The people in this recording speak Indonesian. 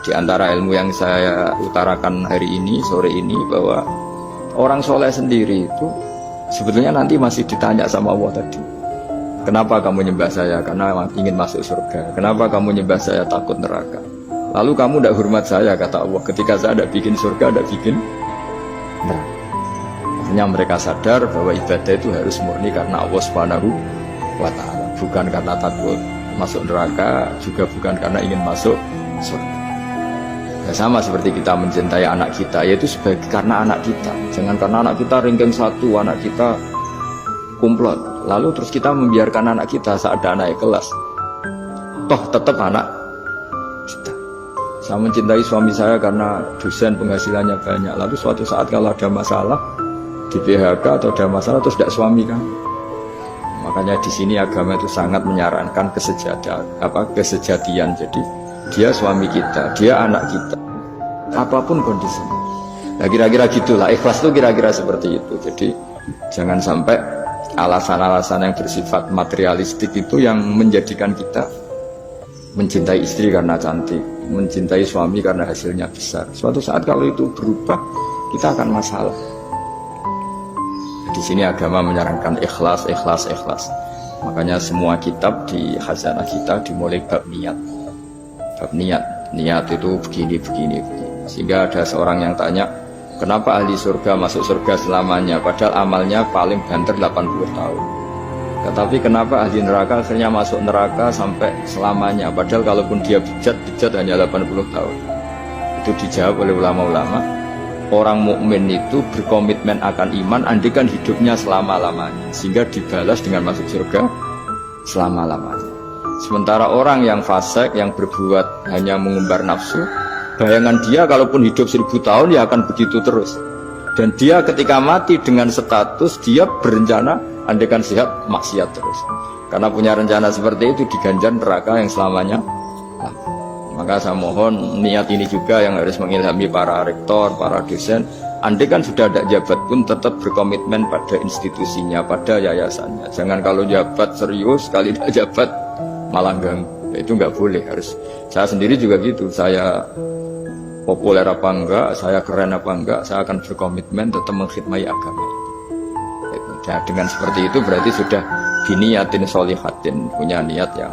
Di antara ilmu yang saya utarakan hari ini, sore ini, bahwa orang soleh sendiri itu sebetulnya nanti masih ditanya sama Allah tadi. Kenapa kamu nyembah saya? Karena ingin masuk surga. Kenapa kamu nyembah saya? Takut neraka. Lalu kamu tidak hormat saya, kata Allah, ketika saya tidak bikin surga, tidak bikin neraka. Akhirnya mereka sadar bahwa ibadah itu harus murni karena Allah Subhanahu wa Ta'ala, bukan karena takut masuk neraka, juga bukan karena ingin masuk surga. Ya, sama seperti kita mencintai anak kita, yaitu sebagai karena anak kita. Jangan karena anak kita ranking 1, anak kita kumplot, lalu terus kita membiarkan anak kita saat ada anak kelas. Toh tetap anak kita. Saya mencintai suami saya karena dosen penghasilannya banyak. Lalu suatu saat kalau ada masalah di PHK atau ada masalah terus tidak suami kan. Makanya di sini agama itu sangat menyarankan kesejatian. Jadi dia suami kita, dia anak kita, apapun kondisinya. Nah kira-kira gitulah, ikhlas itu kira-kira seperti itu. Jadi jangan sampai alasan-alasan yang bersifat materialistik itu yang menjadikan kita mencintai istri karena cantik, mencintai suami karena hasilnya besar. Suatu saat kalau itu berubah, kita akan masalah. Di sini agama menyarankan ikhlas, ikhlas, ikhlas. Makanya semua kitab di khazanah kita dimulai bab niat. Bab niat itu begini. Sehingga ada seorang yang tanya, kenapa ahli surga masuk surga selamanya padahal amalnya paling banter 80 tahun. Tetapi kenapa ahli neraka akhirnya masuk neraka sampai selamanya padahal kalaupun dia bejat hanya 80 tahun. Itu dijawab oleh ulama-ulama, orang mukmin itu berkomitmen akan iman andikan hidupnya selama-lamanya, sehingga dibalas dengan masuk surga selama-lamanya. Sementara orang yang fasik, yang berbuat hanya mengumbar nafsu, bayangan dia kalaupun hidup 1000 tahun ya akan begitu terus. Dan dia ketika mati dengan status dia berencana andaikan sehat maksiat terus. Karena punya rencana seperti itu diganjar neraka yang selamanya. Maka saya mohon niat ini juga yang harus mengilhami para rektor, para dosen. Andaikan sudah ada jabat pun tetap berkomitmen pada institusinya, pada yayasannya. Jangan kalau jabat serius, sekali tidak jabat malah ganggu. Itu nggak boleh. Harus. Saya sendiri juga gitu. Saya populer apa enggak, saya keren apa enggak, saya akan berkomitmen tetap mengkhidmati agama. Nah, dengan seperti itu berarti sudah diniatin solihatin, punya niat yang